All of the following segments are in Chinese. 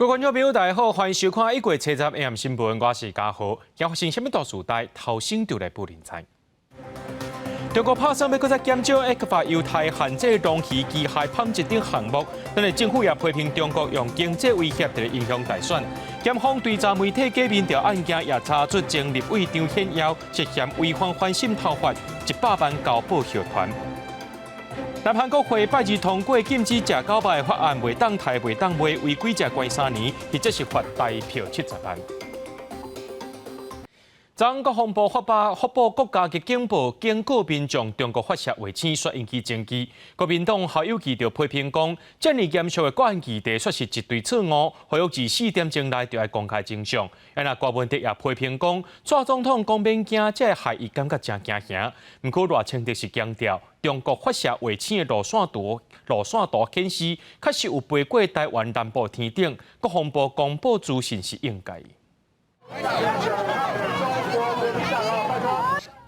各位观众朋友，大家好，欢迎收看1月7日 AM 新闻，我是嘉豪。要发生什么大事代，头先就来报人知。中国拍算要搁再减少核发犹太限制容器机械纺织等项目，但是政府也批评中国用经济威胁来影响大选。检方对查媒体假民调案件也查出前立委张显耀涉嫌违反反渗透法，100万交报销团。南韩国会拜二通过禁止食狗肉的法案，袂当杀袂当卖，违规食关3年，或者是罚大票70万。昨国防部发布国家级警报，警告民众中国发射卫星煞引起争议。国民党校友记就批评讲，这么严肃的国安议题，说是一堆错误，呼吁至4点钟内就要公开真相。那郭文德也批评讲，蔡总统讲免惊，这害伊感觉真惊吓。不过赖清德是强调，中国发射卫星的路线图显示，确实有飞过台湾南部天顶。国防部公布资讯是应该。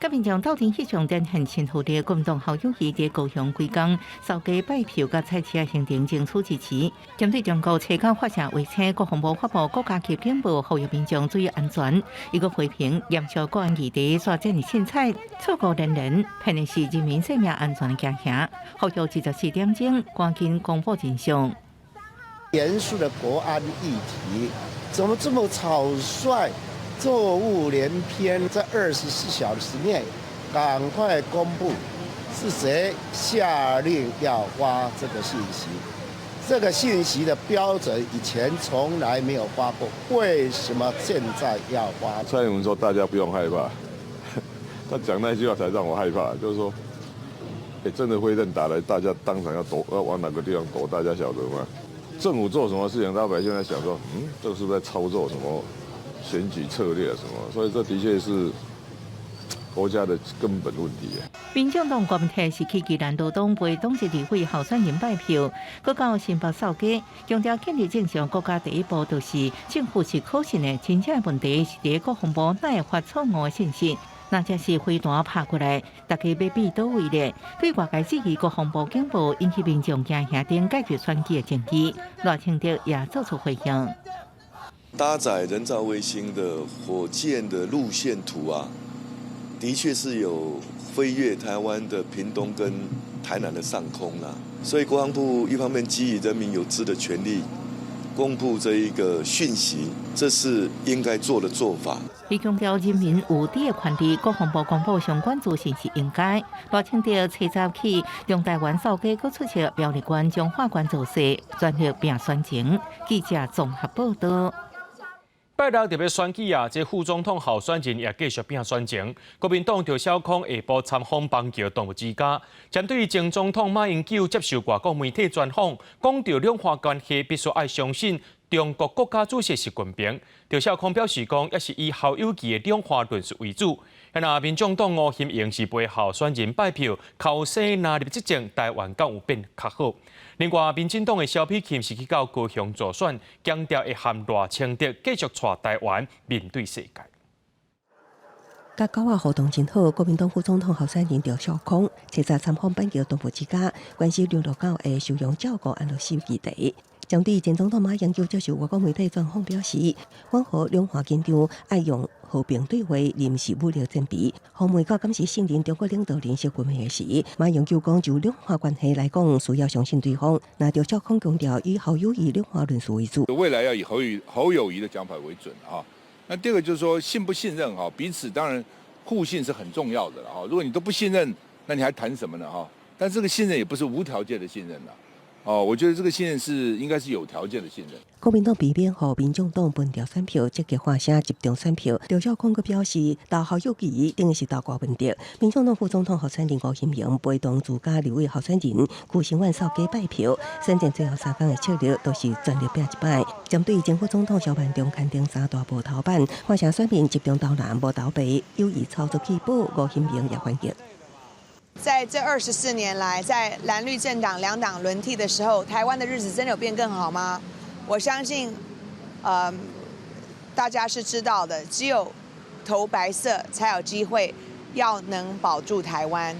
甲民众斗阵迄场展现亲和力，国民党校友会伫高雄规工扫街拜票，甲赛车行程争取支持。针对中国车港发射卫星，国防部发布国家级警报，呼吁民众注意安全。伊个批评严肃国安议题，煞这么凊彩，错过人人，骗的是人民生命安全的惊吓。呼吁24点钟赶紧公布真相。严肃的国安议题，怎么这么草率？错误连篇，在24小时内赶快公布是谁下令要发这个信息。这个信息的标准以前从来没有发过，为什么现在要发？蔡英文说大家不用害怕，他讲那句话才让我害怕，就是说，真的会认打来，大家当场要躲，要往哪个地方躲，大家晓得吗？政府做什么事情，老百姓在想说，这个是不是在操作什么？选举策略什么，所以这的确是国家的根本问题。民众党国民党是去宜兰罗东为党籍立委候选人拜票，佮到新北扫街，强调建立正常国家第一步就是政府是可信的，真正问题是伫国防部哪会发错误的信息。那才是飞弹拍过来，大家要比倒位咧？对外界质疑国防部警报引起民众惊吓等解决选举的争议，赖清德也做出回应。搭载人造卫星的火箭的路线图啊，的确是有飞越台湾的屏东跟台南的上空啊，所以国防部一方面基于人民有知的权利，公布这一个讯息，这是应该做的做法。伊强调人民有知的权利，国防部公布相关资讯是应该。赖清德7早起用台湾扫街，佮出席苗栗县彰化县造势，全力拼选情。记者综合报道。拜六特别选举啊，这副总统候选人也继续拼选情。国民党赵少康下晡参访邦桥动物之家，针对前总统马英九接受外国媒体专访，讲到两岸关系必须爱相信中国国家主席习近平。赵少康表示讲，也是以校友期的两岸论述为主。那民众党吴欣盈是陪候选人拜票，靠生纳入执政，台湾敢有变较好？另外，民进党的萧美琴是去到高雄助选，强调会和赖清德继续带台湾面对世界。甲9月活动真好，国民党副总统候选人赵少康7早参访板桥动物之家，关心流浪狗的收容照顾安乐死议题。针对前总统马英九接受外国媒体专访表示，阮和两岸紧张爱用和平对话，临时武力准备。访问到今时信任中国领导人习近平时，马英九讲就两岸关系来讲，需要相信对方。那赵少康强调以侯友谊两岸论述为主，未来要以侯友谊的讲法为准啊。那第二个就是说信不信任哈，彼此当然互信是很重要的了哈。如果你都不信任，那你还谈什么呢哈？但这个信任也不是无条件的信任了。我觉得这个信任是应该是有条件的信任。国民党避免和民众党分调选票，积极发声集中选票。赵少康阁表示，投侯友谊等于是投郭文德。民众党副总统候选人吴欣盈陪同自家2位候选人，旧成员扫街拜票。选战最后3天的策略都是全力拼一摆。针对前副总统萧万长刊登3大无头版，发声选民集中投南无投北，有意操作弃保，吴欣盈也反映。在这24年来，在蓝绿政党2党轮替的时候，台湾的日子真的有变更好吗？我相信，大家是知道的，只有投白色才有机会要能保住台湾。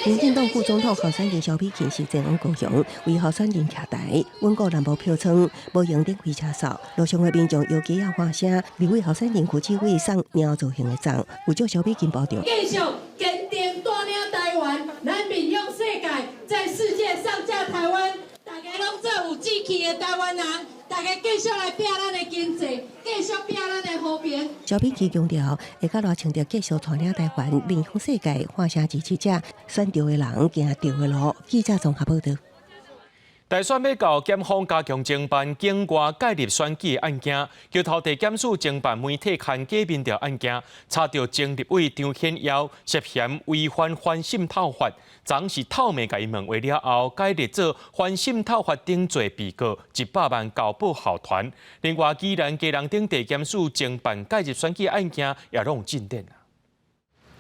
民进党副总统候选人萧美琴是前往高雄为候选人车台，稳固南部票仓，无用点开车扫。路上的民众又举要花声，立委候选人区志伟送鸟造型的粽，有祝萧美琴保重。继续坚定带领台湾，咱民用世界，在世界上架台湾。大家拢做有志气的台湾人，大家继续来拼咱的经济，继续拼咱的和平。萧美琴强调，会甲热情着继续带领台湾面向世界，发声支持者，选对的人行对的路。记者综合报道。大选要到检方加强侦办境外介入选举的案件，桥头地检署侦办媒体刊假民调案件，查到前立委张显耀涉嫌违反反渗透法，昨是透明甲伊问话了后，改列做反渗透法顶罪被告100万交保候团。另外，宜兰基隆顶地检署侦办介入选举案件也拢有进展。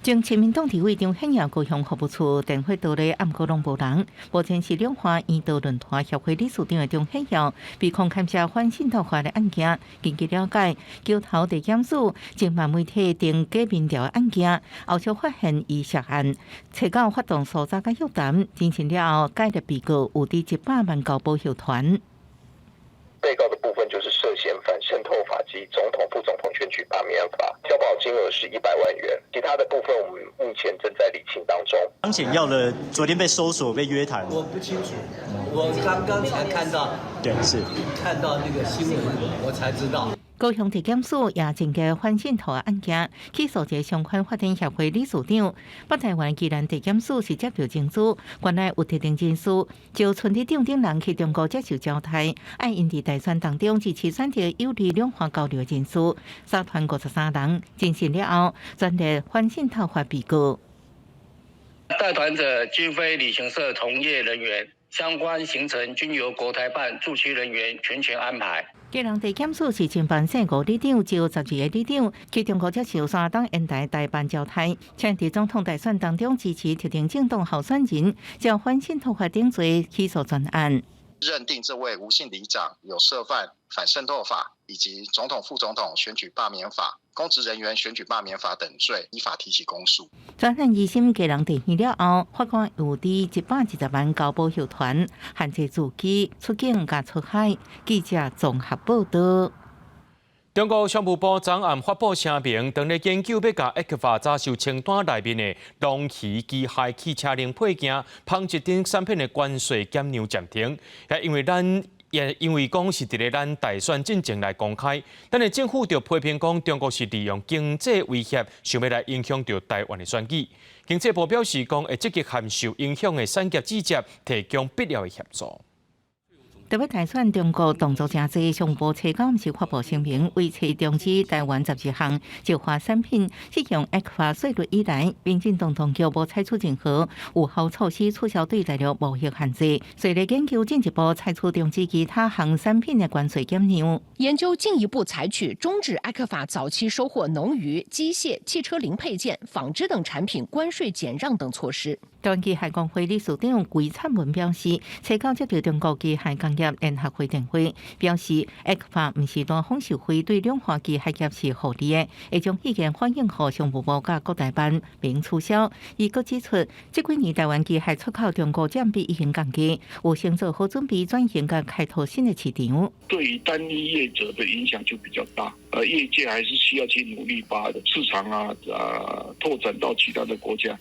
前亲民党立委张显耀高雄服务处电话到咧，暗过拢无人。目前是两华医道论坛协会理事长的张显耀被控牵涉反渗透法的案件。根据了解，桥头地检署侦办媒体登假民调的案件，后续发现伊涉案，查到发动搜查甲约谈，进行了后，该列被告有抵100万交保候团。被告的部分就是涉嫌反渗透法及总统、副总统选举罢免法，交保金额是100万元。其他的部分我们目前正在理清当中。张显耀的昨天被搜索、被约谈，我不清楚，我刚刚才看到，对，是看到那个新闻，我才知道。高雄地检署也侦结反渗透的案件，起诉一相关法庭协会理事长。北台湾宜兰地检署是接到证据，原来有特定证书，就村里长等人去中国接受交代，按因伫大选当中支持选择有利两华交流的证书，杀团53人，进行了后，转列反渗透法被告。带团者均非旅行社从业人员，相关行程均由国台办驻区人员全权安排。基隆地检署是侦办省5里长，招12个里长去中国接受3党烟台代办交代，请伫总统大选当中支持特定政党候选人，交反渗透法顶罪起诉专案。认定这位吴姓里长有涉犯反渗透法以及总统、副总统选举罢免法、公职人员选举罢免法等罪，依法提起公诉。专案2审基隆地院了后，法官有抵120万交保候团，限制自己出境甲出海。记者综合报道。中国商务部昨暗发布声明，当咧研究要甲ECFA早收清单内面的龙鱼机械汽车零配件、纺织等产品的关税减量暂停，也因为讲是伫咧咱大选进程来公开，咱的政府就批评讲中国是利用经济威胁，想要来影响到台湾的选举。经济部表示讲会积极函受影响的产业企业提供必要的协助。特别大选，中国动作真多，商务部初九是发布声明，为期中止台湾12项石化产品适用 ECFA 税率以来，民进党当局无采取任何有效措施取消对大陆贸易限制，所以研究进一步采取中止其他项产品的关税减量。研究进一步采取终止 ECFA 早期收获农渔、机械、汽车零配件、纺织等产品关税减让等措施。台湾机械工会理事长桂灿文表示，初九接到中国机械工业联合会电话，表示 ECFA 不是单方受惠，对两华机械业是互利的，会将意见反映给商务部甲各台办，并取消。伊佫指出，这几年台湾机械出口中国占比已经降低，有先做好准备转型甲开拓新的市场。对于单一业者的影响就比较大，业界还是需要去努力把市场拓展到其他的国家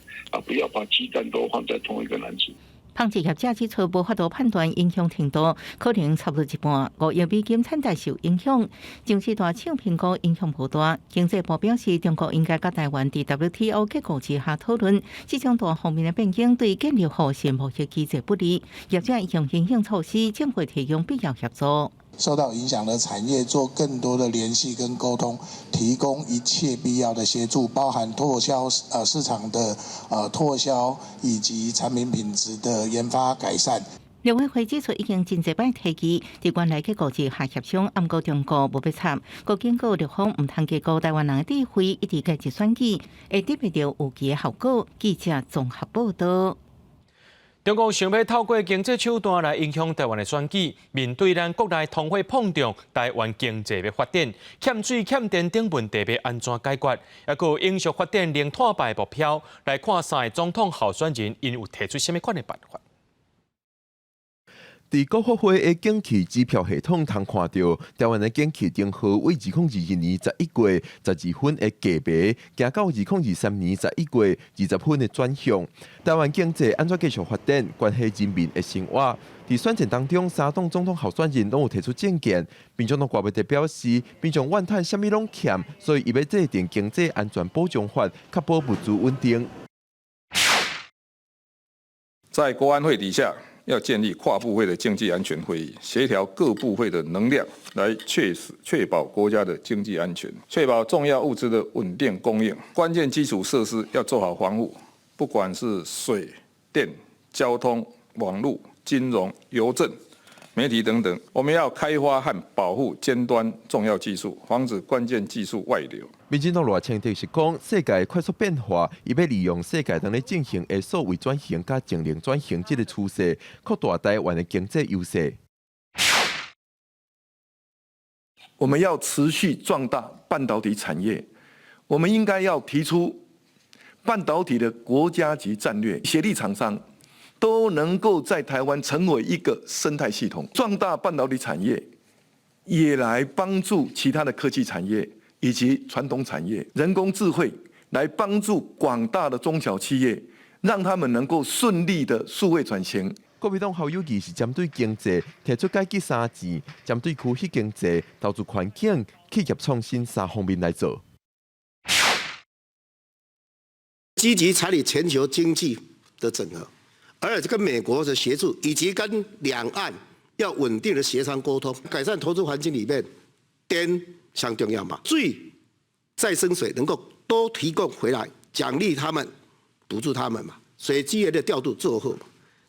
不要把鸡蛋都放在同一个篮子。纺织业者指出，无法度判断影响程度，可能差不多一半。5亿美金产值受影响，上市大厂评估影响无大。经济部表示，中国应该甲台湾伫 WTO 结构之下讨论，这种大方面的变更对建立和谐贸易机制不利。业者用现行措施，将会提供必要协助。受到影响的产业做更多的联系跟沟通，提供一切必要的协助，包含拓销市场的拓销以及产品品质的研发改善。陆委会指出，已经真侪摆提及，伫原来结构之下协商，暗过中国无要插，各警告陆方唔通结果台湾人的智慧，一直介入选举，会得到有期的效果。记者综合报道。中共想要透过经济手段来影响台湾的选举，面对咱国内通货膨胀、台湾经济的发展、欠水欠电等问题要安怎解决，也有永续发展零挫败目标，来看三个总统候选人因有提出什么款的办法。伫国发会的景气指标系统通看到，台湾的景气订号为2021年11月12分的价别，行到2023年11月20分的转向。台湾经济安怎继续发展，关系人民的生活。伫选战当中，三党总统候选人拢有提出政见，民众党国会地表示，民众怨叹啥物拢欠，所以伊要制定经济安全保障法，确保物资稳定。在国安会底下，要建立跨部会的经济安全会议，协调各部会的能量，来确保国家的经济安全，确保重要物资的稳定供应。关键基础设施要做好防护，不管是水电、交通、网络、金融、邮政、媒体等等，我们要开发和保护尖端重要技术，防止关键技术外流。民进党赖清德是讲，世界快速变化，伊要利用世界当咧进行的数位转型甲净零转型这个趋势，扩大台湾的经济优势。我们要持续壮大半导体产业，我们应该要提出半导体的国家级战略，协力厂商都能够在台湾成为一个生态系统，壮大半导体产业，也来帮助其他的科技产业。以及传统产业、人工智慧，来帮助广大的中小企业，让他们能够顺利的数位转型。国民党侯友宜是针对经济提出解决三字，针对区域经济、投资环境、企业创新三方面来做。积极参与全球经济的整合，而且跟美国的协助，以及跟两岸要稳定的协商沟通，改善投资环境里面，电相重要嘛，水、再生水能够都提供回来，奖励他们，补助他们嘛，水资源的调度做好嘛，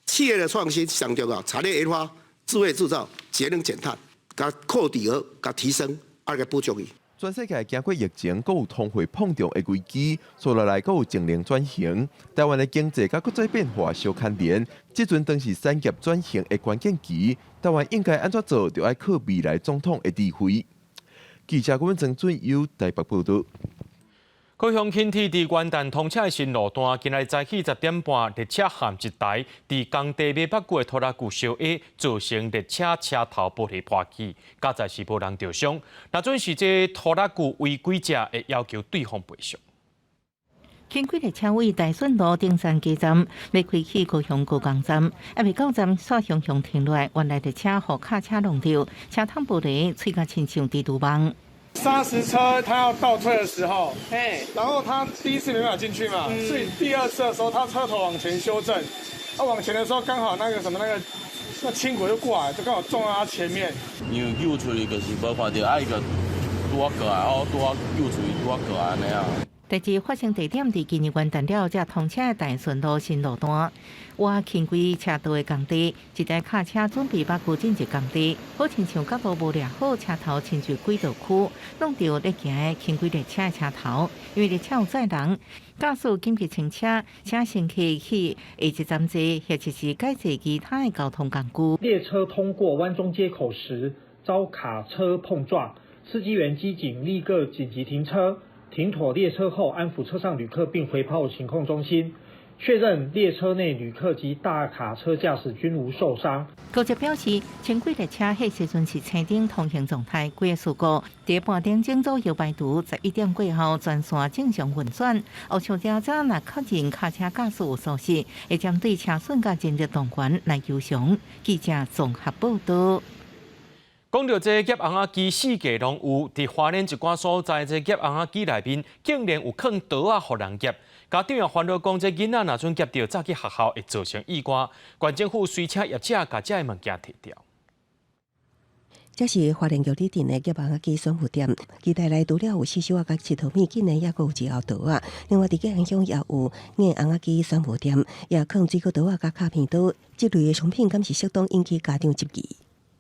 企业的创新相重要，产业研发、智慧制造、节能减碳，甲扣抵额、甲提升，个补助伊。全世界经过疫情，佮有通货膨胀的危机，所落来佮有净零转型。台湾的经济甲国际变化相牵连，即阵当是产业转型的关键期。台湾应该安怎做，就要靠未来总统的智慧。记者郭文正准由台北报道。高雄轻铁伫元旦通车的新路段，今日早起10点半，列车陷一台伫工地尾北区的拖拉机烧压，造成列车车头玻璃破起，加在是无人受伤。若准是这拖拉机违规者，会要求对方赔偿。轻轨列车位大顺路顶山街站要开去高雄高港站，还未到站煞向停落来，原来列车互卡车弄掉，车窗玻璃吹甲亲像地图网。砂石车它要倒退的时候，然后它第一次没办法进去嘛，所以第二次的时候，它车头往前修正，往前的时候刚好那轻轨就过来，就刚好撞到它前面。因为扭出去就是无看到，一个拄啊过来，拄啊扭出去拄啊过来安尼啊。代志发生地点伫今年元旦了，才通车的大顺路新路段，挖轻轨车道的工地，一台卡车准备把进入工地，好亲像角度无抓好，车头亲像轨道区，弄到咧行的轻轨列车的车头，因为列车有载人，驾驶紧急停车，请乘客去下一站坐，或者是改坐其他的交通工具。列车通过湾中街口时，遭卡车碰撞，司机员机警立刻紧急停车。停妥列车后，安抚车上旅客，并回报情况中心，确认列车内旅客及大卡车驾驶均无受伤。高捷表示，轻轨列车迄时阵是车顶通行状态，几个事故伫半点钟左右排除，11点过后全线正常运转。后续调查若确认卡车驾驶有疏失，会针对车损甲前日动员来求偿。记者综合报道。讲到这劫红仔机四界拢有，伫花莲一寡所在，这劫红仔机内面竟然有放刀啊，互人劫。家长也烦恼讲，这囡仔若准劫到，早去学校会造成意外。县政府随车业者甲这物件摕掉。这是花莲玉里镇的劫红仔机选物店，其内来除了有四手啊、甲七头米，竟然也有一后刀啊。另外，伫个影响也有硬红仔机选物店，也放水果刀啊、甲卡片刀，这类的商品，敢是适当引起家长质疑。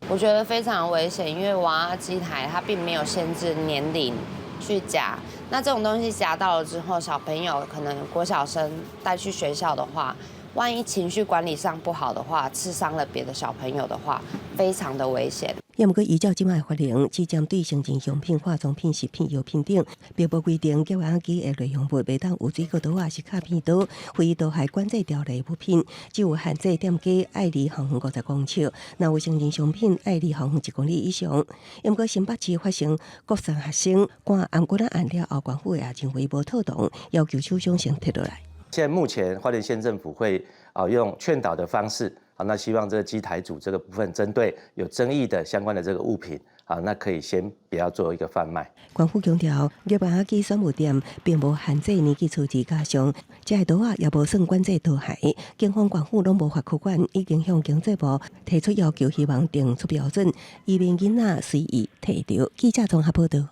我觉得非常危险，因为娃娃机台它并没有限制年龄去夹，那这种东西夹到了之后，小朋友可能国小生带去学校的话，万一情绪管理上不好的话，刺伤了别的小朋友的话，非常的危险。也毋过依照即卖法令，只针对生情用品、化妆品、食品、药品等，并无规定叫案机的内容物袂当有水果刀啊、是卡片刀、非毒害管制条例物品，只有限制店家爱离航远50公尺，若有生情商品爱离航远1公里以上。也毋过新北市发生国三学生赶颔骨案了后，官府也认为无妥当，要求厂商先摕落来。现在目前花莲县政府会用劝导的方式，那希望这个机台组这个部分针对有争议的相关的这个物品，那可以先不要做一个贩卖。官府强调，业板机选物店并无限制年纪初级家上，这个刀也无算管制刀害。警方官府拢无法监管，已经向经济部提出要求，希望定出标准，以免囡仔随意摕着。记者综合报道。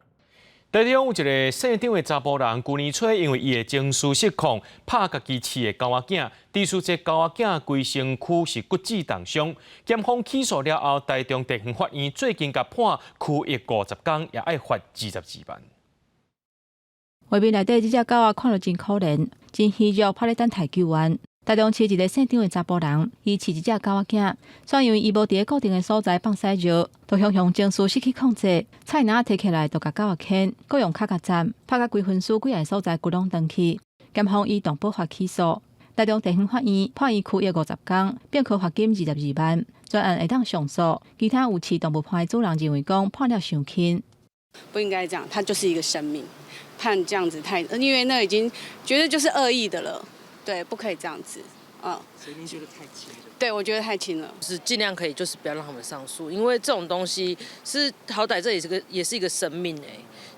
台中有一个姓张的查甫人，去年初因为伊的情绪失控，拍家己饲的狗仔囝，指出这狗仔囝规身躯是骨质重伤。检方起诉了后，台中地方法院最近甲判拘役50天，也爱罚22万。画面内底这只狗仔看着真可怜，真虚弱，拍咧等待救援。台中市一个姓张的查甫人，伊饲一只狗仔囝，却因为伊无伫固定的所在放屎尿，就常常情绪失去控制，菜篮摕起来就甲狗仔牵，搁用脚甲斩，拍甲规分尸几个所在骨拢断去。检方以动保法起诉，台中地方法院判伊拘役50天，并科罚金22万。专案会当上诉，其他有饲动物判的主人认为讲判了伤轻。不应该这样，它就是一个生命，判这样子因为那已经绝对就是恶意的了。对，不可以这样子，所以您觉得太轻了？对，我觉得太轻了。是尽量可以，就是不要让他们上诉，因为这种东西是好歹这也是一个生命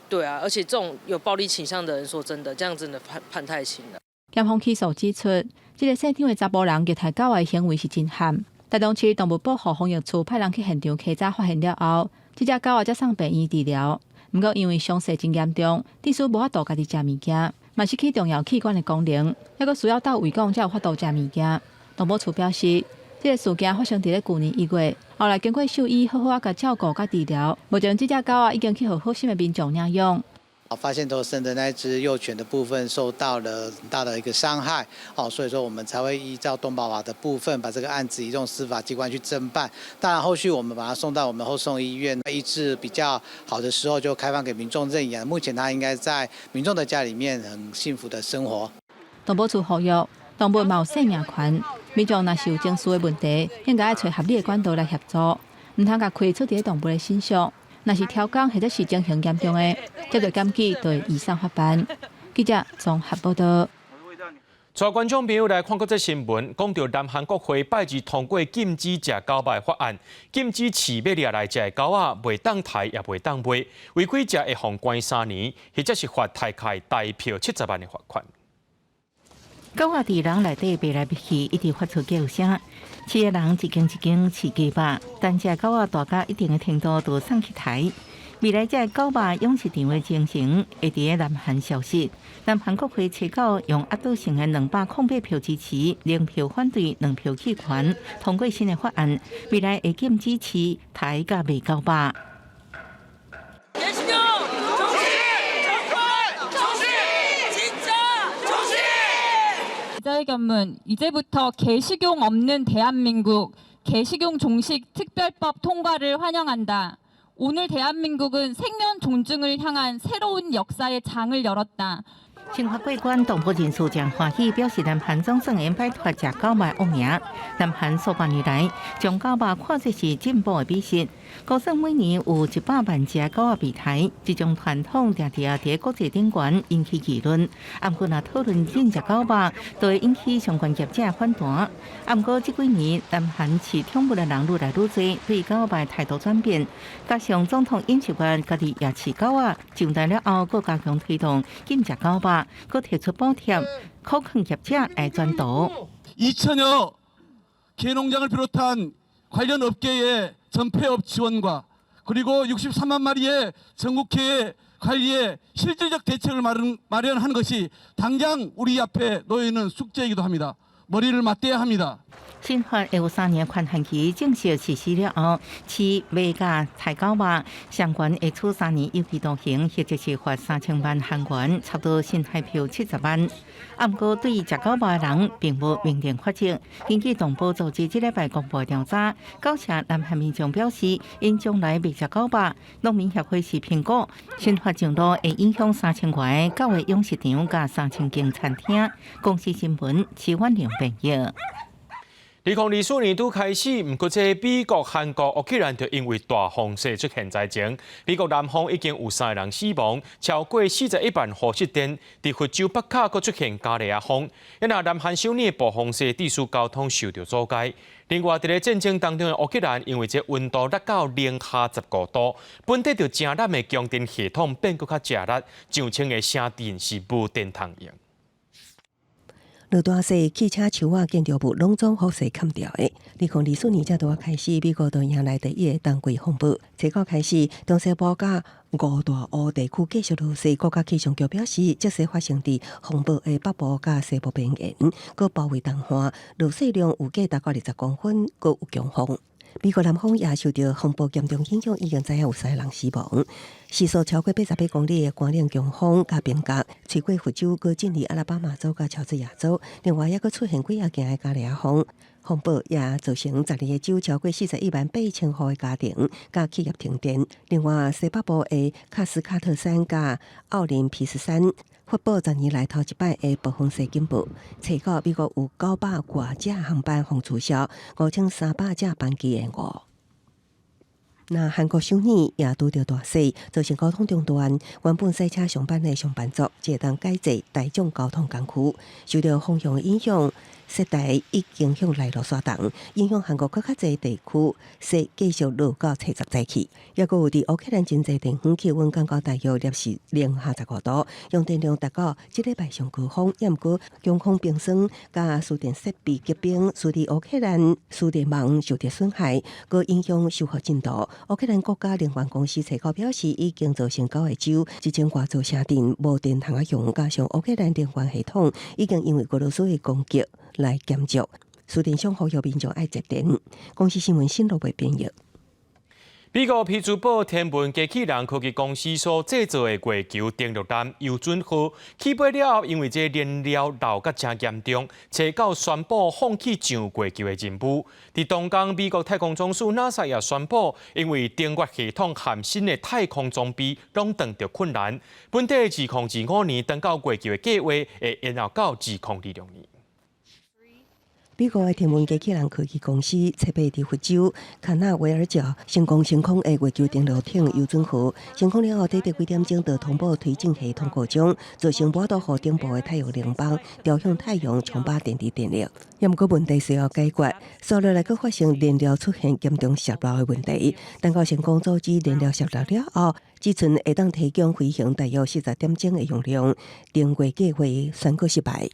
对啊，而且这种有暴力倾向的人，说真的，这样真的判太轻了。检方起诉指出，这个姓张的查甫人虐待狗的行为是真悍。台中市动物保护防疫处派人去现场稽查，发现了后，这只狗才送病院治疗。不过因为伤势真严重，致使无法度家己食物件。嘛失去重要器官的功能，还阁需要到胃管才有法度食物件。动保处表示，这个事件发生在去年1月，后来经过兽医好好甲照顾甲治疗，目前这只狗已经去互好心的民众领养。发现头生的那只幼犬的部分受到了很大的一个伤害，所以说我们才会依照动保法的部分，把这个案子移送司法机关去侦办。当然，后续我们把它送到我们后送医院，医治比较好的时候就开放给民众认养。目前它应该在民众的家里面很幸福的生活。动保处呼吁，动物有生命权，民众若是有情绪的问题，应该找合理的管道来协助，唔通甲开出伫动物的身上。若是挑工或者是情形严重的，接着检举就会移送法办。记者综合报道。带观众朋友来看过这新闻，讲到南韩国会拜二通过禁止食狗肉的法案，禁止饲要掠来食的狗仔袂当抬也袂当卖，违规者会罚关3年，或者是罚大概大票70万的罚款。狗仔伫人内底飞来飞去，一直发出叫声。饲的人一间一间饲鸡肉，但只狗仔大到一定的程度就送去台。未来这狗肉养殖场的情形会伫南韩消失。南韩国会初九用压倒性的208票支持，0票反对，2票弃权，通过新的法案，未来会禁止饲台甲卖狗肉。 기자회견문 이제부터 개식용 없는 대한민국 개식용 종식 특별법 통과를 환영한다. 오늘 대한민국은 생명 존중을 향한 새로운 역사의 장을 열었다. 新法过关，动保人士真欢喜，表示南韩总算能摆脱食狗肉恶名。南韩数百年来，将狗肉看作是进步的美食。高算每年有100万只狗仔被抬，这种传统常常在国际顶悬引起议论。不过，若讨论禁食狗肉，就会引起相关业者反弹。不过，这几年南韩饲宠物的人愈来愈多，对狗肉的态度转变。加上总统尹锡悦家己也饲狗仔，上台了后，更加强推动禁食狗肉。 그提出补贴，可坑业者来转导。 2천여 개농장을 비롯한 관련 업계의 전 폐업 지원과 그리고 63만 마리의 전국회 관리에 실질적 대책을 마련하는 것이 당장 우리 앞에 놓여 있는 숙제이기도 합니다. 머리를 맞대야 합니다. 新法2023年宽限期正式实施了后，持卖价太高额相关会处3年有期徒刑，或者是罚3000万韩元，差不多新台币70万。不过，对于食狗肉的人并无明令罚则。根据动保组织这礼拜公布调查，高社南韩民众表示，因将来未食狗肉，农民协会是评估新法上路会影响3000个教育养食场甲3000间餐厅。公司新闻是阮良朋友。2024年都开始，不过这美国、韩国、乌克兰就因为大洪水出现灾情。美国南方已经有3人死亡，超过41万户失电。在非洲北卡阁出现加利亚风，因那南韩首尔暴风雪地区交通受到阻碍。另外，在战争当中的乌克兰，因为这温度达到零下15度，本地就正热的供电系统变阁较正热，上千个省电是无电通用。落大雪，汽车树啊，建筑物拢总雨势砍掉的。2024年才拄开始，美国就迎来第一个冬季风暴。初九开始，中西部甲五大湖地区继续落雪。国家气象局表示，这些发生伫风暴的北部甲西部边缘，佮包围东岸，落雪量有计达到20公分，佮有强风。美国南方也受到风暴严重影响，已经知影有3人死亡。时速超过88公里的寒冷强风加冰角，吹过佛州，佮进入阿拉巴马州甲乔治亚州。另外，也佮出现几啊件的加利亚风。风暴也造成12个州超过41万8千户的家庭甲企业停电。另外，西北部的卡斯卡特山甲奥林匹斯山发布10年来头一摆的暴风雪警报。初九，美国有900多架航班遭取消，5300架班机延误。那韩国首尔也拄到大雪，造成交通中断。原本塞车上班的上班族，只当改坐大众交通工具。受到风向的影响，雪台已经向内陆刷动，影响韩国更较侪地区，雪继续落到初10早起。也佫有伫乌克兰真侪地方气温降到大约摄氏零下15度，用电量达到这礼拜上高峰。也毋过强风冰霜甲输电设备结冰，使得乌克兰输电网受到损害，佫影响修复进度。乌克兰国家能源公司初九表示，已经造成9个州1000多座城镇无电通用，加上乌克兰能源系统已经因为俄罗斯的攻击来减弱，输电商呼吁民众爱节电。公司新闻新罗为编译。美国匹兹堡天文机器人科技公司所制造的月球登陆舰“游准号”起飞了后，因为这燃料漏甲真严重，初九宣布放弃上月球的任务。伫东港，美国太空总署 NASA 也宣布，因为登月系统含新的太空装备拢遇到困难，本地2025年登到月球的计划会延后到2026年。美国的天文机器人科技公司设备伫非洲卡纳维尔角成功升空的月球登陆艇游准号，升空了后，短短几点钟就通报推进系统故障，造成摩托河顶部的太阳能板朝向太阳充饱电池电力。也毋过问题需要解决，所落来佫发生燃料出现严重泄漏的问题。等到成功阻止燃料泄漏了后，只剩会当提供飞行大约40点钟的容量，登月计划宣告失败。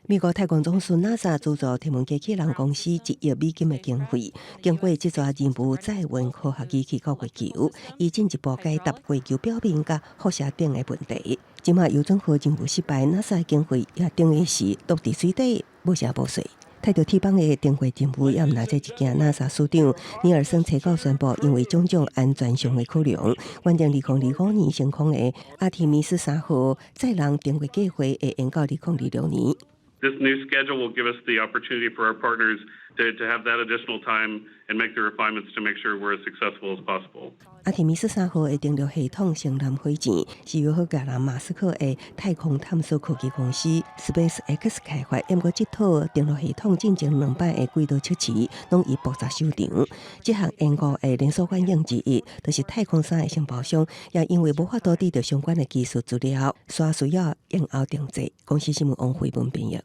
美国太空总署 NASA 资助天文机器人公司1亿美金的经费，经过这座任务载运科学仪器到月球，以进一步解答月球表面甲辐射等的问题。即马游准号任务失败 ，NASA 的经费也等于是落伫水底，无啥无水。态度天邦的登月任务也毋拿这一件 ，NASA 署长尼尔森初九宣布，因为种种安全上的考量，原定2025年升空的阿提米斯3号载人登月计划会延到2026年。This new schedule will give us the opportunity for our partners to have that additional time and make the refinements to make sure we're as successful as possible. 阿提米斯3号的登陆系统承揽火箭是由荷兰马斯克的太空探索科技公司 SpaceX 开发。不过，这套登陆系统进行2摆的轨道测试，拢已爆炸收场。这项研究的连锁反应之一，就是太空舱的承包商也因为无法度得到相关的技术资料，所需要延后定制。公司新闻王慧文编译。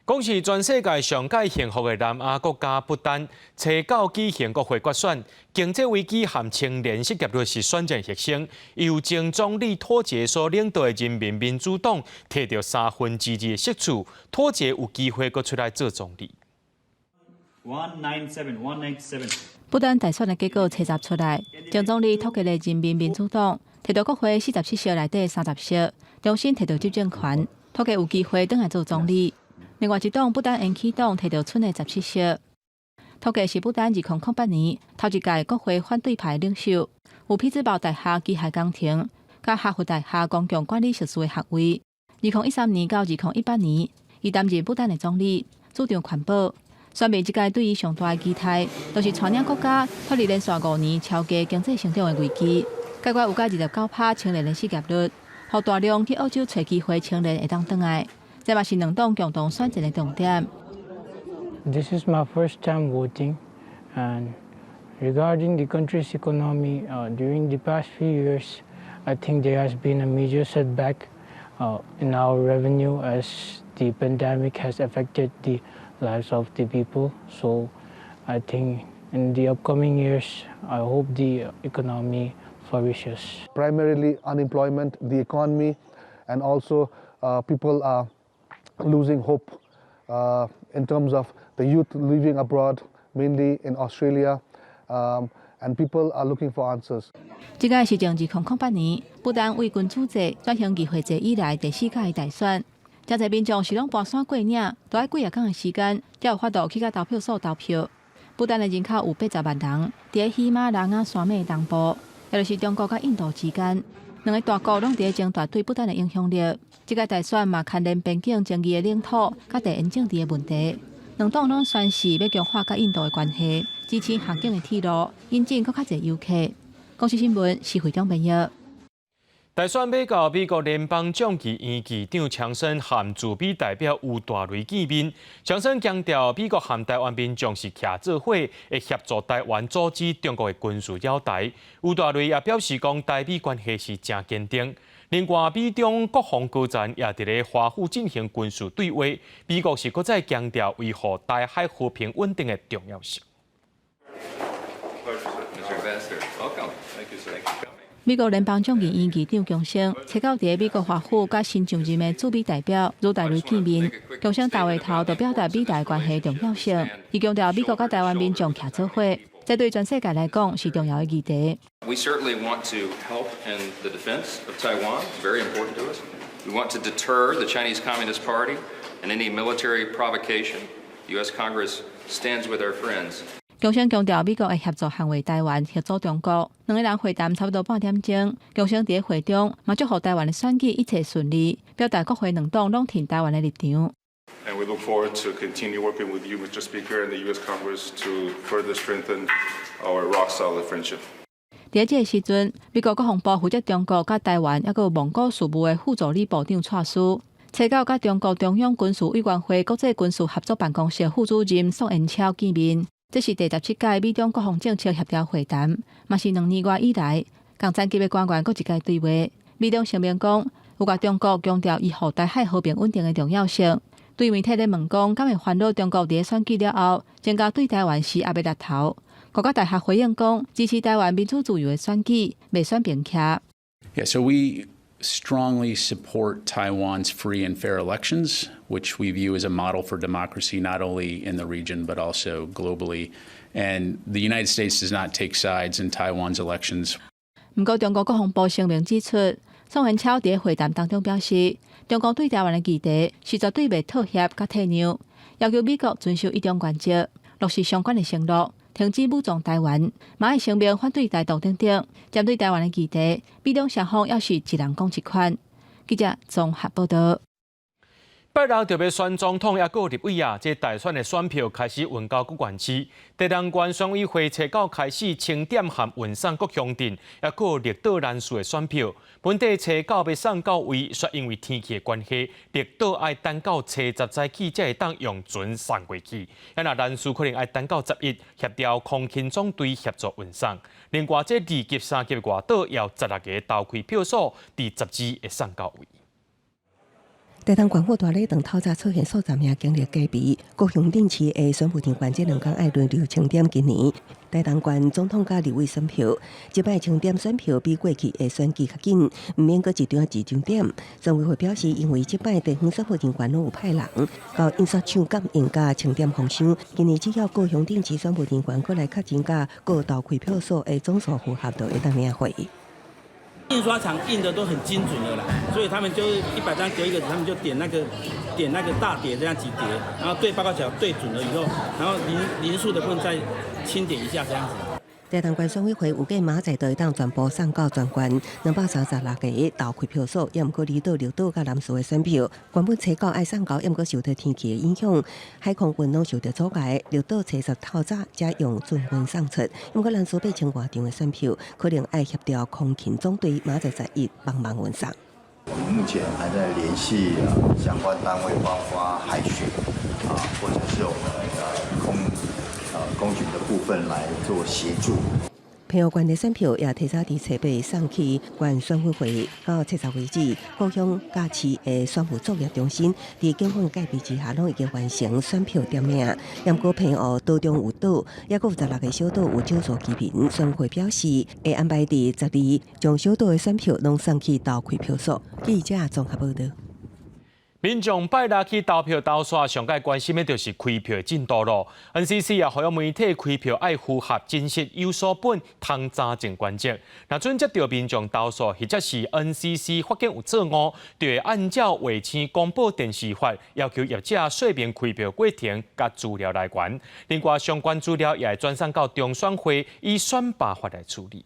讲是全世界上界幸福的南亚国家不丹，初九举行国会决选，经济危机和青年失业率是选战核心。由前总理妥杰所领导的人民民主党摕到2/3的席次，妥杰有机会阁出来做总理。197。不丹大选的结果初十出来，前总理妥杰的人民民主党摕到国会47席内底30席，重新摕到执政权，妥杰有机会转来做总理。另外一栋不丹延启栋摕到村的17席。头家是不丹2008年头一届国会反对派领袖，有匹兹堡大学机械工程、甲哈佛大学公共管理学士的学位。2013年到2018年，伊担任不丹的总理，主张环保。选民这届对伊上大的期待，都是带领国家脱离连续5年超低经济成长的危机，解决有甲29%青年的失业率，让大量去澳洲找机会青年会当回来。这嘛是两党共同选择的重点。This is my first time voting, and regarding the country's economy, during the past few years, I think there has been a major setback in our revenue as the pandemic has affected the lives of the people. So I think in the upcoming years, I hope the economy flourishes. Primarily unemployment, the economy, and also people are losing hope in terms of the youth living abroad, mainly in Australia, and people are looking for answers. 这个是从2008年不但为君主制转型议会制以来第4届的大选，真侪民众是拢跋山过岭，都要几日港的时间，才有法度去到投票所投票。不丹的人口有80万人，伫喜马拉雅山脉东部，也就是中国甲印度之间，两个大国拢伫争夺对不丹的影响力。这个大选嘛，牵连边境争议的领土甲地缘政治的问题。两党拢宣示要强化甲印度的关系，支持行境的铁路，引进更较侪游客。公司新闻是会长编译。大选要到美国联邦众议院议长强森和驻美代表吴大雷见面。强森强调，美国和台湾民众是徛做伙，会协助台湾阻止中国的军事扰台。吴大雷也表示，讲台美关系是真坚定。另外，美中国防高层也伫咧华府进行军事对话。美国是搁再强调维护台海和平稳定的重要性。美国联邦众议院议长强生找到伫美国华府甲新上任的驻美代表卢大雷见面，强生大会头就表达美台关系重要性，伊强调美国甲台湾民众徛做伙，这对全世界来讲是重要的议题。We certainly want to help in the defense of Taiwan. It's very important to us. We want to deter the Chinese Communist Party and any military provocation. The U.S. Congress stands with our friends. 强生强调，美国会协助捍卫台湾，协助中国。两个人会谈差不多半点钟。强生伫会中嘛祝福台湾的选举一切顺利，表达国会两党拢挺台湾的立场。And we look forward to continue working with you, Mr. Speaker, and the U.S. Congress to further strengthen our rock-solid friendship. 伫这个时阵，美国国防部负责中国甲台湾，还有蒙古事务的副助理部长蔡苏，找到甲中国中央军事委员会国际军事合作办公室副主任宋延超见面。这是第17届美中国防政策协调会谈，嘛是2年多以来，共层级的官员各一届对话。美中声明讲，有甲中国强调维护台海和平稳定的重要性。对媒体咧问讲，敢会烦恼中国伫选举了后，增加对台湾施压的力头？国家大学回应讲，支持台湾民主自由的选举，未选边徛。Yeah, so we strongly support Taiwan's free and fair elections, which we view as a model for democracy not only in the region but also globally. And the United States does not take sides in Taiwan's elections. 不过，中国国防部声明指出，宋元超伫会谈当中表示，中国对台湾的议题是绝对袂妥协甲退让，要求美国遵守一中原则，落实相关的承诺。停止武装台湾，马会声明反对台独等等。针对台湾的议题，美中双方要是一人讲一款。记者综合报道。拜六就要选总统，也有立委啊，这大选的选票开始运到各县市。地方县选委会找到开始清点和运送各乡镇，也有绿岛人士的选票。本地找到要送到位，却因为天气的关系，绿岛要等到初10早起才会当用船送过去。若人数可能要等到11，协调空勤总队协助运送。另外，这2级、3级外岛要16个投开票所，第12会送到位。地方县府大礼堂透早出现数十名警力戒备，各乡镇市的选务人员这2天爱轮流清点今年地方县总统甲立委选票。这摆清点选票比过去的选举较紧，唔免搁一张点。选委会表示，因为这摆地方选务人员拢有派人到印刷厂感应甲清点方向，今年只要各乡镇市选务人员搁来较增加，各投开票所的总数符合，就会当领会。印刷厂印的都很精准的啦，所以他们就是100张折一个纸，他们就点那个大叠这样几叠，然后对报告角对准了以后，然后零数的部分再轻点一下这样子。地方县选委会有计马仔会当全部送到全县236个投开票所，也毋过离岛、绿岛甲南势的选票，原本初稿爱送到，也毋过受到天气的影响，海空运拢受到阻碍。绿岛初10透早才用准运送出，毋过南势8千外张的选票，可能爱协调空勤总队马仔11帮忙运送。我们目前还在联系相关单位，包括海巡或者是我们空军的部分来做协助。票关的选票也提早伫初8送去县选委会，到初10为止，各乡甲市的选务作业中心伫警方戒备之下，拢已经完成选票点名。也毋过平湖岛中有岛，也佫有16个小岛有少数居民，选会表示会安排伫12将小岛的选票拢送去投开票所。记者综合报道。民众拜六去投票投刷，上界关心的就是开票的进度咯。NCC 也呼吁媒体开票爱符合真实、有所本、通查证原则。若准接到民众投诉，或者是 NCC 发现有错误，就会按照卫生公布电视法要求业者说明开票过程甲资料来源。另外，相关资料也会转送到中选会以选罢法来处理。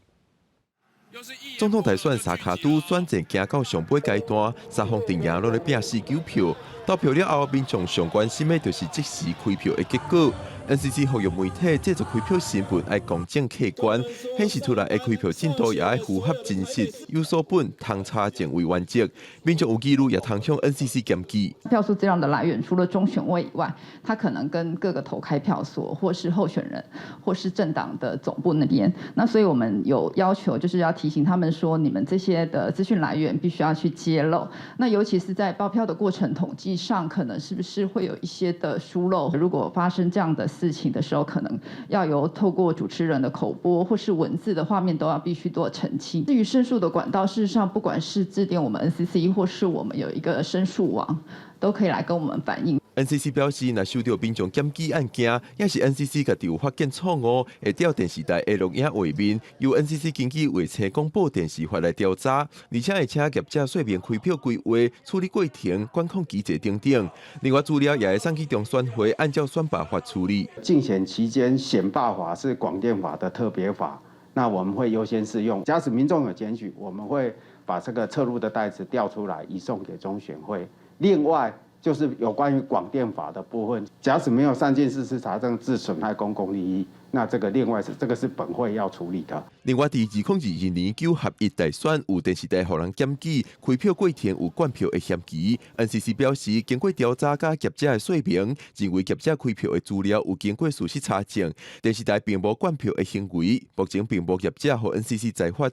总统大选沙卡都选战行到上尾阶段，三方阵营拢咧拼死救票。投票了后，民众上关心的就是即时开票的结果。NCC 呼吁媒体制作开票成分爱公正客观，显示出来的开票进度也爱符合真实、有所本、通查证为原则。民众有记录也通向 NCC 检举。票数资料的来源除了中选委以外，它可能跟各个投开票所或是候选人或是政党的总部那边。那所以我们有要求，就是要提醒他们说，你们这些的资讯来源必须要去揭露。那尤其是在报票的过程统计上，可能是不是会有一些的疏漏？如果发生这样的事情的时候，可能要由透过主持人的口播或是文字的画面都要必须做澄清。至于申诉的管道，事实上不管是致电我们 NCC 或是我们有一个申诉网，都可以来跟我们反映。NCC 表示，若收到民众检举案件，也是 NCC 家己有发现错误，会调电视台的录影画面，由 NCC 根据卫生广播电视法来调查，而且会请业者说明开票规划、处理过程、管控机制等等。另外资料也会送去中选会，按照选罢法处理。竞选期间，选罢法是广电法的特别法，那我们会优先适用。假使民众有检举，我们会把这个侧录的带子调出来，移送给中选会。另外，就是有关于广电法的部分，假使没有3件事实查证致损害公共利益，那这个另外这个是本会要处理的。另外，伫2022年9合1大选，有电视台互人检举开票过程有灌票的嫌疑。NCC 表示，经过调查甲业者的说明，认为业者开票的资料有经过事实查证，电视台并无灌票的行为，目前并无业者和 NCC 裁罚。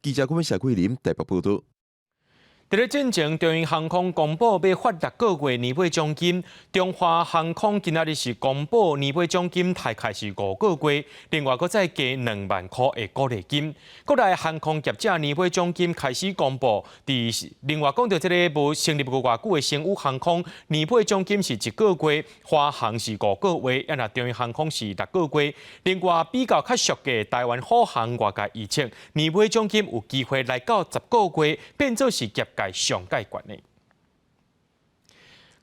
记者郭文社桂林台北报道。在咧进前，中央航空公布要发6个月年尾奖金。中华航空今仔日是公布年尾奖金大概是5个月，另外搁再加2万块的鼓励金。国内航空业者年尾奖金开始公布。另外讲到这个无成立无偌久的星宇航空，年尾奖金是1个月，华航是5个月，也那中央航空是6个月。另外比较较俗的台湾虎航外界预测，年尾奖金有机会来到10个月，变做是业界上界悬的。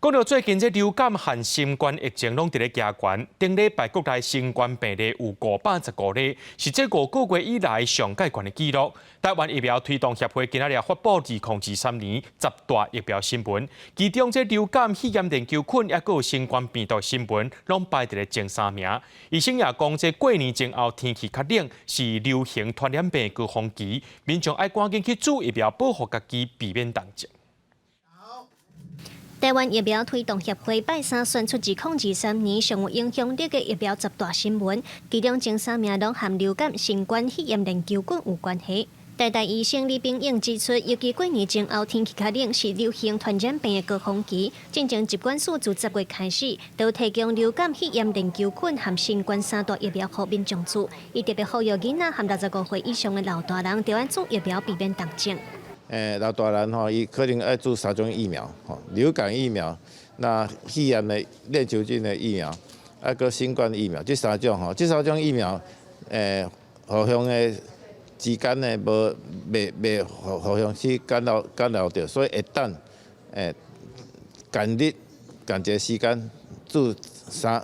讲到最近这流感和新冠疫情拢伫咧加悬，顶礼拜国内新冠病例有515例，是这5个月以来上界悬的纪录。台湾疫苗推动协会今仔日发布2023年10大疫苗新闻，其中这流感、肺炎链球菌，也有新冠病毒新闻，拢排伫咧前3名。医生也讲，这过年前后天气较冷，是流行传染病高峰期，民众爱赶紧去注疫苗，保护家己，避免重症。台湾疫苗推动协会拜三选出2023年上有影响力的疫苗10大新闻，其中前3名拢和流感、新冠、肺炎链球菌有关系。台大医生李炳英指出，尤其过年前后天气较冷，是流行传染病的高峰期。进前疾管署自10月开始，都提供流感、肺炎链球菌和新冠3大疫苗给民众注。伊特别呼吁囡仔和65岁以上的老大人，着按注疫苗，避免重症。老大人吼，伊可能要注3种疫苗，流感疫苗、那肺炎的链球菌的疫苗，个新冠疫苗，这3种疫苗，互相的之间呢袂互相去干扰着，所以会等间一个时间注3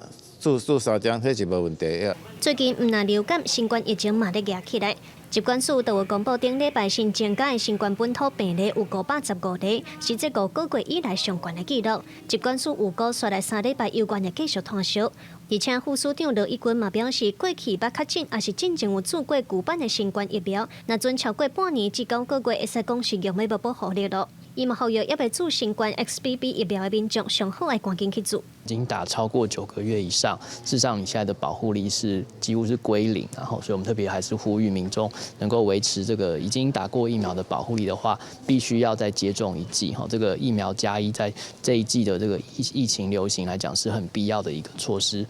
针，迄是无问题个。最近毋但流感、新冠疫情嘛咧压起来。疾管署就会公布顶礼拜新增加的新冠本土病例有515例，是这5个月以来上悬的记录。疾管署预估续来3礼拜有关会继续摊烧，而且副署长罗一军嘛表示，过去捌确诊也是真正有注过旧版的新冠疫苗，若准超过半年至9个月，会使讲是用要无保护力咯。伊嘛呼吁要未注新冠 XBB 疫苗的民众，上好爱赶紧去注。已经打超过9个月以上，事实上你现在的保护力是几乎是归零，然后所以我们特别还是呼吁民众能够维持这个已经打过疫苗的保护力的话，必须要再接种1剂哈。这个疫苗+1在这一季的这个疫情流行来讲是很必要的一个措施。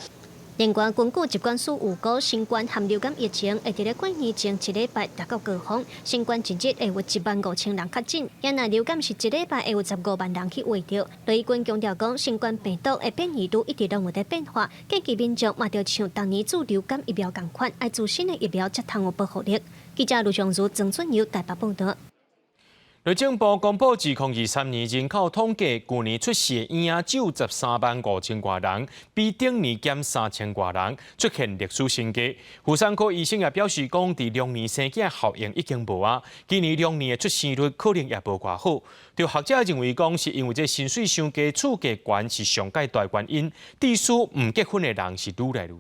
另外，根据疾管署预估，新冠和流感疫情会伫咧过年前1礼拜达到高峰，新冠一日会有15000人确诊，也若流感是1礼拜会有15万人去围着。罗伊军强调讲，新冠病毒的变异度一直拢有在变化，建议民众嘛要像当年注流感疫苗同款，爱注新的疫苗才通有保护力。记者卢尚如、曾俊尧台北报道。内政部公布2023年人口统计，去年出世的婴儿只有13万5千多人，比顶年减3000多人，出现历史新低。妇产科医生也表示，讲伫龙年生囝效应已经无啊，今年龙年的出生率可能也无偌好。就学者认为，讲是因为这薪水上低、厝价悬是上界大原因，致使唔结婚的人是愈来愈多。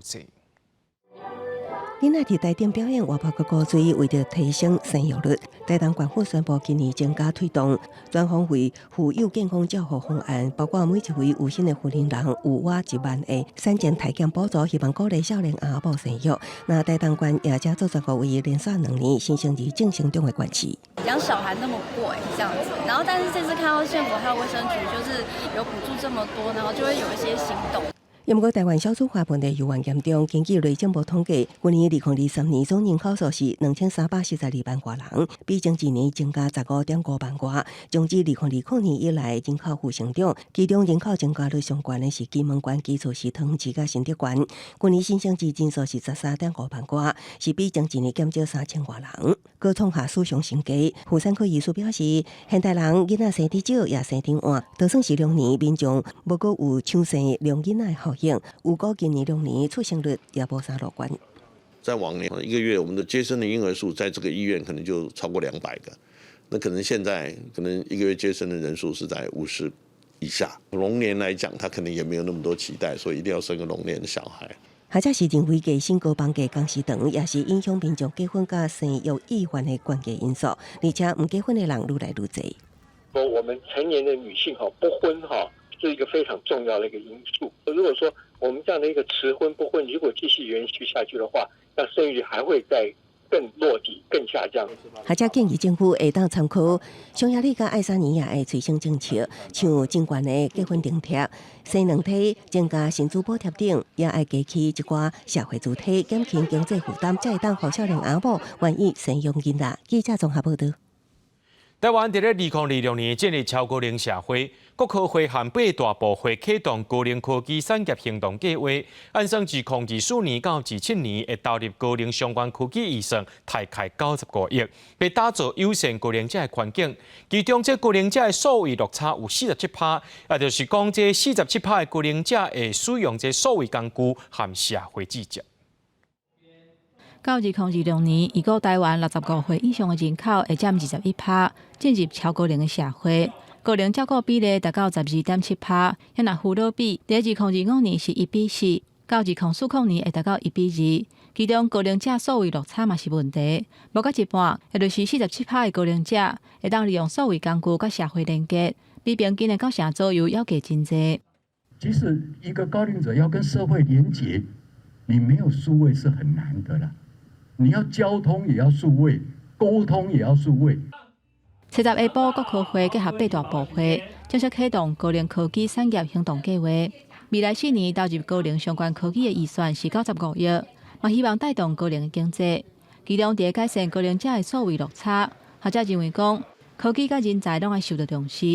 囡仔伫台顶表演活泼个歌水，为着提升生育率，台东县府宣布今年增加推动专访为妇幼健康照护方案，包括每一位有新的妇人人有我1万个产前体检补助，希望鼓励少年阿母生育。那台东县也加做15位连续2年新生儿正成中的关系。养小孩那么贵这样子，然后但是这次看到县府还有卫生局就是有补助这么多，然后就会有一些心动。不过，台湾少子化问题尤为严重。根据内政部统计，去年2023年总人口数是2342万多人，比前一年增加15.5万多，将至2020年以来人口负成长。其中人口增加率上悬的是金门县基础系统及新竹县，去年新生儿人数是13.5万多，是比前一年减少3000多人，各创下史上新低。妇产科医师表示，现代人囡仔生得少也生得晚，就算是龙年民众无过有抢生龙囡仔效应，有估今年龙年出生率也无啥乐观。在往年1个月，我们的接生的婴儿数在这个医院可能就超过200个，那可能现在1个月接生的人数是在50以下。龙年来讲，他可能也没有那么多期待，所以一定要生个龙年的小孩。或者是认为价薪高、房价工时长，也是影响民众结婚甲生育意愿的关键因素。而且不结婚的人愈来愈多。我们成年的女性不婚是一个非常重要的一个因素。如果说我们这样的一个迟婚不婚，如果继续延续下去的话，那生育率还会再更落地、更下降。或者建议政府会当参考匈牙利甲爱沙尼亚的催生政策，像真悬的结婚津贴、生2胎、增加薪资补贴等，也爱加起一寡社会主体，减轻经济负担，才会当互少年阿母愿意生养囡仔。记者综合报道。台湾伫咧2026年建立超高龄社会，国科会和8大部会启动高龄科技产业行动计划，按算自2024年到27年会投入高龄相关科技预算大概95亿，被打造友善高龄者的环境。其中，这高龄者的数位落差有47%，也就是讲，这47%的高龄者会使用这数位工具和社会直接。到2026年，预估台湾65岁以上的人口会占21%，进入超高龄的社会。高龄照顾比例达到12.7%，也若妇女比在2025年是1:4，到2040年会达到1:2。其中高龄者数位落差嘛是问题，无到一半，也就是47%的高龄者会当利用数位工具甲社会连接，比平均的高成左右要价真济。即使一个高龄者要跟社会连结，你没有数位是很难的啦。你要交通也要数位，沟通也要数位。7日下晡，国科会结合8大部会，正式启动高龄科技产业行动计划。未来4年投入高龄相关科技的预算是95亿，嘛希望带动高龄的经济。其中，伫改善高龄者的数位落差，学者认为讲，科技甲人才拢爱受到重视。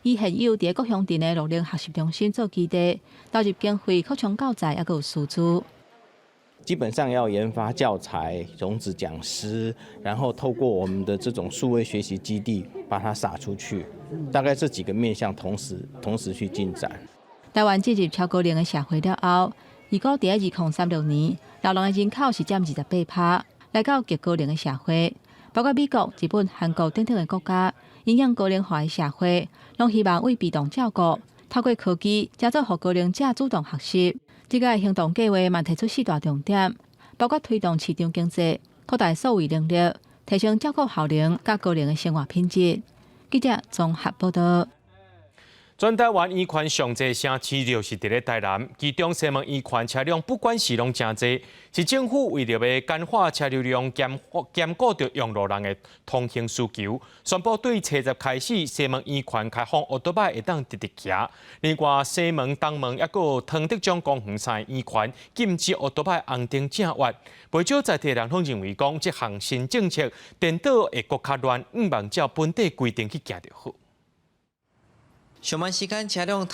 以现有伫各乡镇的6龄学习中心做基地，投入经费扩充教材，也有师资。基本上要研发教材、种子讲师，然后透过我们的这种数位学习基地把它撒出去，大概这几个面向同时去进展。台湾进入超高龄的社会了后，如果在2036年，老人的人口是占28%，来到极高龄的社会，包括美国、日本、韩国等等的国家，营养高龄化的社会，拢希望为被动照顾，透过科技，加速让高龄者主动学习。这个行动计划嘛提出4大重点，包括推动市场经济、扩大受惠能力、提升照顾效能、甲高龄的生活品质。记者综合报道。全台湾医权上济城市就是伫咧台南，其中西门医权车辆不管是拢真济，是政府为了要简化车流量兼顾着用路人的通行需求，宣布对初10开始，西门医权开放奥多摆会当直直行。另外，西门、东门也有汤德庄公园山医权禁止奥多摆红灯正弯。不少在地人拢认为讲，这项新政策颠倒会更较乱，望照本地规定去行就好。上班时间车辆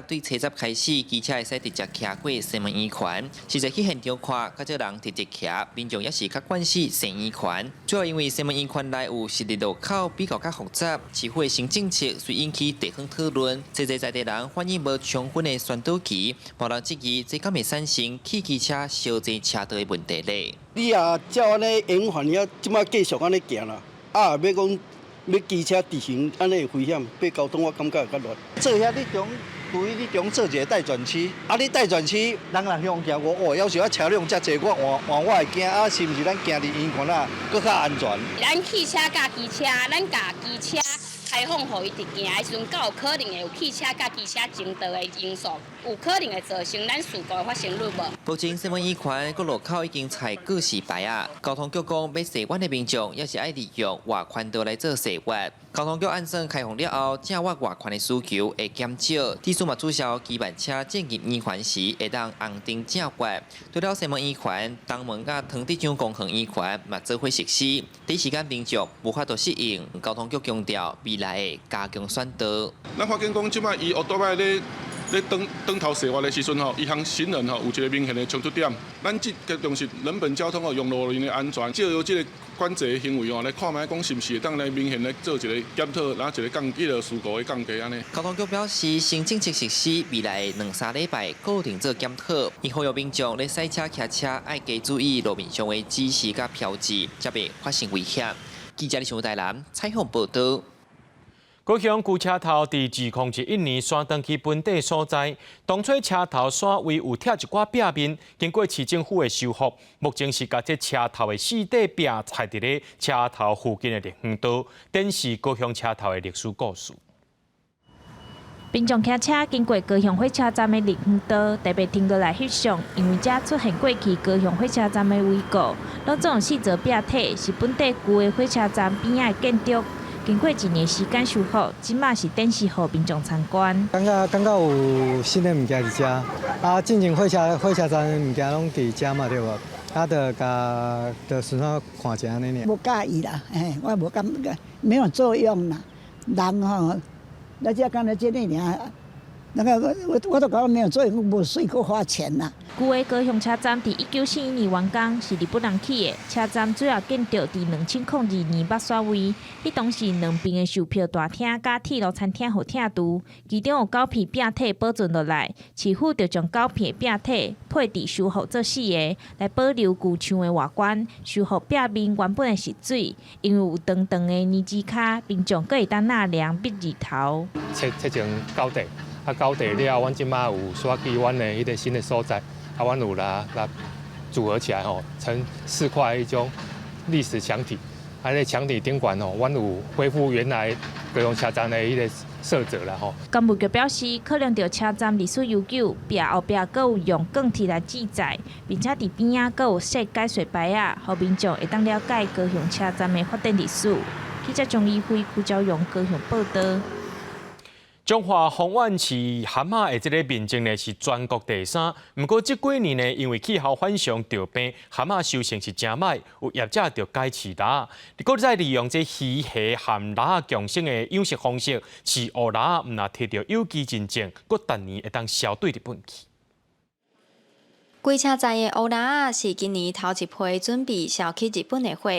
对初10开始，机车会使直接骑过西门医权。实际去现场看，较少人直接骑，民众也是较关心西医权。主要因为西门医权内有实力路口比较复杂，市府的新政策虽引起地方讨论，这在地人反映无充分的宣导期，无人质疑这敢会产生汽机车烧济车道的问题咧。你啊，照安尼延缓，要即摆继续安尼行啦，要讲。要机车直行，安尼会危险，对交通我感觉会较乱。做遐你中做一个待转区，你待转区人向行，我要求车辆遮济，我会惊是毋是咱行伫医院啊，更较安全？咱汽车甲机车，咱甲机车开放互伊直行的时阵，才有可能会有汽车甲机车争道的因素，有可能会造成咱事故的发生率无？目前西门医权各路口已经采告示牌啊，交通局讲要洗弯的民众，也是爱利用外宽道来做洗弯。交通局按算开放了后，正外宽的需求会减少，地数嘛取消基本车进入医权时会当红灯正弯。除了西门医权，东门甲汤德庄公园医权嘛做伙实施。第一时间民众无法度适应，交通局强调未来会加强宣导。咱发现讲即摆伊奥多摆咧登头洗弯的时阵伊行行人有一个明显的冲突点。咱这个重视人本交通用路人的安全，借由这个管制的行为来看卖讲是毋是会当来明显来做一个检讨，然后一个降低了事故的降低安尼。交通局表示，新政策实施未来2-3礼拜固定做检讨，以呼吁民众咧驶车骑车爱加注意路面上的指示甲标志，才袂发生危险。记者李上台南采访报道。高雄旧车头伫2011年山登去本地所在，当初车头山位有贴一寡壁面，经过市政府的修复，目前是把这车头的4块壁踩伫咧车头附近的立方道，展示高雄车头的历史故事。民众骑车经过高雄火车站的立方道，特别停落来翕相，因为这出现过去高雄火车站的遗构，拢总4座壁体是本地旧的火车站边仔的建筑。经过1年时间修复，即马是展示予民众参观。感觉有新的物件伫遮，进前火车站的物件拢伫遮嘛，对无？就顺便看一下安尼。无介意啦，我无感觉，没有作用啦。人吼，那只干了这里尔，那个我都讲没有作用，无水够花钱啦。旧的高雄车站伫1941年完工，是日本人起的。车站主要建筑伫2002年北沙位，迄当时两边的售票大厅甲铁路餐厅互拆除，其中有9片壁体保存落来。市府就将9片壁体配置修复做4个，来保留旧墙的外观，修复壁面原本的实水，因为有长长的泥基卡，民众可会当纳凉避日头。切成高地，高地了后，阮即马有刷起阮的迄个新的所在。阮有来组合起来成4块迄种历史墙体，咧墙体顶管阮有恢复原来高雄车站的迄个色泽啦工务局表示，考量到车站历史悠久，壁后壁阁有用钢铁来记载，并且伫边仔阁有设解说牌啊，互民众会当了解高雄车站的发展历史。记者钟义辉、胡昭勇高雄报道。彰化丰原市蛤蟆的这个面积呢是全国第3，不过这几年呢，因为气候反常着病，蛤蟆收成是真歹，有业者着改饲乸，搁再利用这鱼虾含乸共生的养殖方式饲乌乸，唔若摕到有机认证，搁逐年会当消对日本去。规车载的乌拉是今年头一批准备销去日本的货。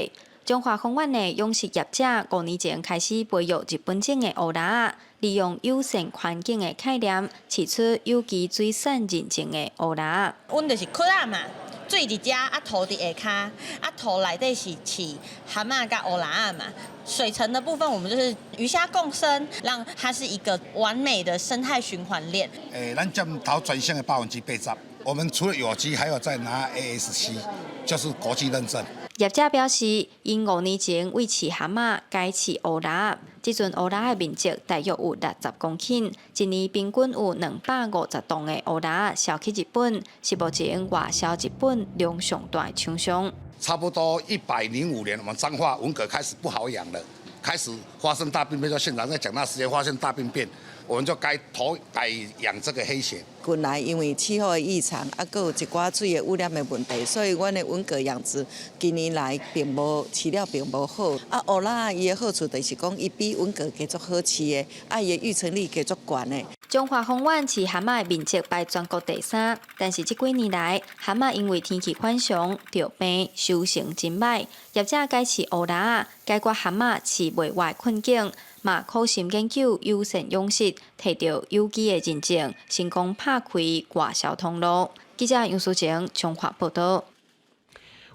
中华公园的养殖业者5年前开始培育日本种的乌拉，利用友善环境的概念，饲出有机水产认证的乌拉。阮就是壳仔嘛，水伫遮，啊土伫下骹，啊土内底是饲蛤蟆甲乌拉嘛。水层的部分，我们就是鱼虾共生，让它是一个完美的生态循环链。咱占头全省的80%，我们除了有机，还有再拿 ASC， 就是国际认证。业者表示，因5年前为饲蛤蟆改饲乌拉，即阵乌拉的面积大约有60公顷，一年平均有250吨的乌拉销去日本，是目前外销日本量上大的厂商。差不多105年，我们彰化文蛤开始不好养了，开始发生大病变，就县长在讲那时间发生大病变，我们就改养这个黑鲟。近来因为气候的异常，还有一寡水的污染的问题，所以阮的文蛤养殖今年来饲料并无好。啊，乌拉伊的好处就是讲，伊比文蛤加足好饲的，啊，伊的育成率加足悬的。中华公园饲蛤蟆的面积排全国第3，但是这几年来，蛤蟆因为天气反常、着病、收成真歹，业者改饲乌拉，解决蛤蟆饲袂活的困境。嘛，苦心研究友善养殖，摕到有机的认证，成功拍开外销通路。记者杨淑晴中华报道。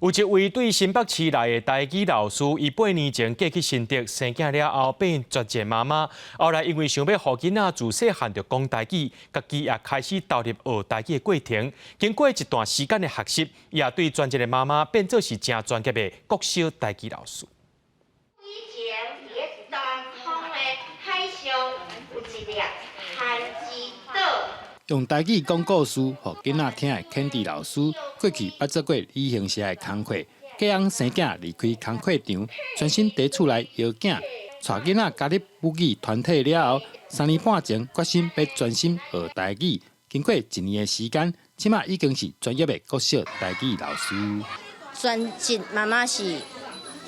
有一位对新北市内的台语老师，伊8年前嫁去新竹生囝了后，变绝症妈妈。后来因为想要互囡仔自细汉就讲台语，家己也开始投入学台语的过程。经过一段时间的学习，伊也对专业的妈妈变做是正专业的国小台语老师。用台语讲故事，予囡仔听的肯蒂老师，过去捌做过旅行社的工课，隔阳生囝离开工课场，全身在厝内摇囝，带囡仔加入母语团体了后，3年半前决心要专心学台语。经过1年的时间，即马已经是专业的国小台语老师。专职妈妈是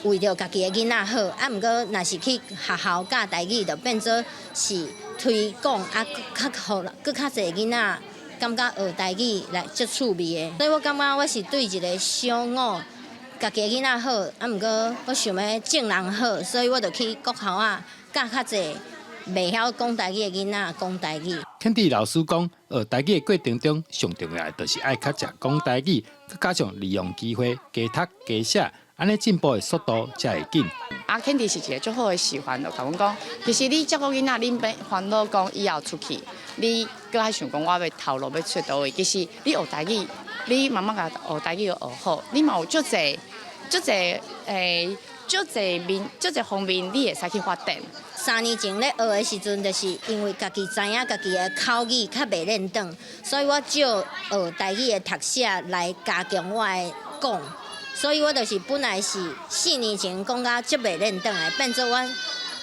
为着家己的囡仔好，啊，毋过若是去学校教台语，就变做是推广啊，较好啦，佮较侪囡仔感觉学台语来足趣味的。所以我感觉我是对一个小五家己的囡仔好，啊，毋过我想要正人好，所以我就去国校啊教较侪袂晓讲台语的囡仔讲台语。肯蒂老师讲，学台语的过程中，上重要的就是爱较常讲台语，佮加上利用机会加读加写。安尼进步的速度才会紧。啊，肯定是一个最好的示范咯。甲阮讲，其实你照顾囡仔，恁烦恼讲以后出去，你搁爱想讲我要头路要出倒位。其实你学台语，你慢慢甲学台语学好，你嘛有足侪方面，你会使去发展。3年前咧学的时阵，就是因为家己知影家己的口语较袂练长，所以我借学台语的读写来加强我的讲。所以我就是本来是4年前讲到足袂练长的，变做我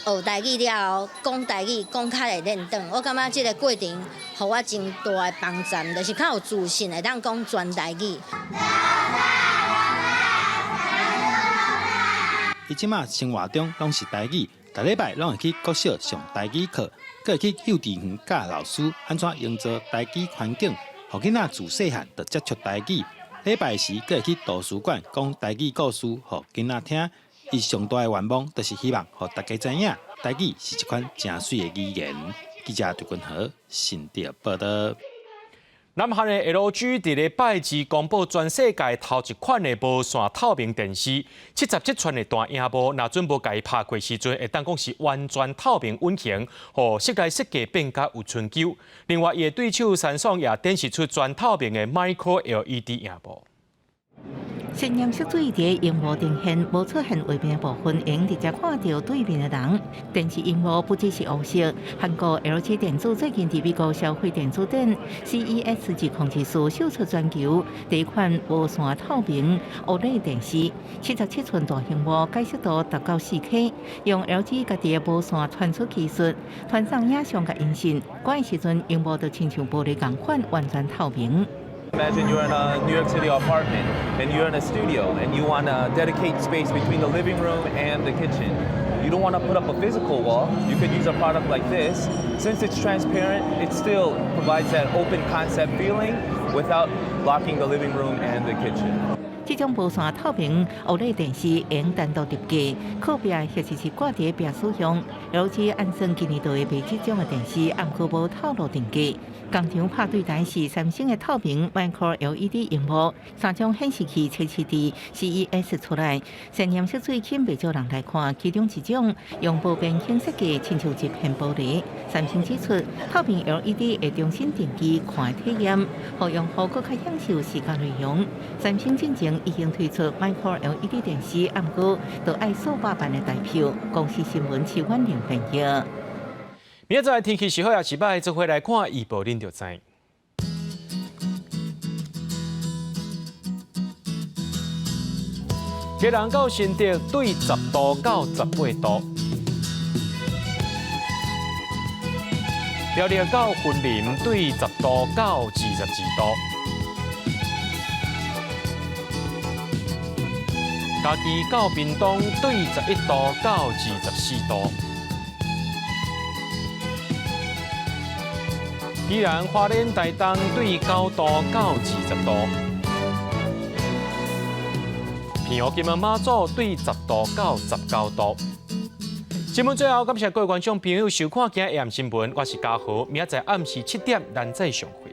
学台语了后，讲台语讲较会练长。我感觉这个过程，互我真大的帮助，就是较有自信的当讲全台语。伊即马生活中拢是台语，逐礼拜拢会去国小上台语课，佮会去幼稚园教老师安怎营造台语环境，互囡仔自细汉就接触台语。礼拜时，佮会去图书馆讲台语故事，互囡仔听。伊上大的愿望，就是希望互大家知影，台语是一款真水的语言。记者杜君和新竹报道。南韩的 LG 伫咧拜二公布全世界头一款的无线透明电视，77寸的大荧幕，若准无家己拍过时阵，会当讲是完全透明稳形，互室内设计变甲有春秋。另外，伊的对手三爽也展示出全透明的 Micro LED 荧幕。鲜颜色水伫荧幕呈现，无出现画面的部分，用直接看到对面的人。电视荧幕不只是黑色，韩国 LG 电子最近伫美国消费电子展 CES 及控制室秀出全球第一款无线透明 OLED 电视，77寸大荧幕，解析度达到 4K， 用 LG 家己的无线传输技术，传送影像甲音讯，关的时阵荧幕就亲像玻璃共款，完全透明。Imagine you're in a New York City apartment and you're in a studio and you want to dedicate space between the living room and the kitchen. You don't want to put up a physical wall. You could use a product like this, since it's transparent, it still provides that open concept feeling without blocking the living room and the kitchen. 这种无线透明OLED 电视用单独设计，靠壁或是挂伫壁使用。LG 安森今年就会卖这种的电视，暗过无透露定价。工厂拍对台是三星的透明 Micro LED 荧幕，3种显示器测试伫 CES 出来，鲜艳色水吸引不少人来看。其中一种用无边形设计，亲像一片玻璃。三星指出，透明 LED 会重新定义看的体验，让用户更加享受视觉内容。三星进前已经推出 Micro LED 电视，暗过就爱数百万的台票。公司新闻7万0朋友。明仔载天气是好也是歹，做回来看预报，恁就知。基隆到新竹对10度到18度，苗栗到云林对10度到22度，嘉义到屏东对11度到24度。宜兰花莲台东对9度到20度，平湖金门马祖对10度到19度。新闻最后，感谢各位观众朋友收看今日 AM 新闻，我是嘉豪，明仔载暗时7点咱再相会。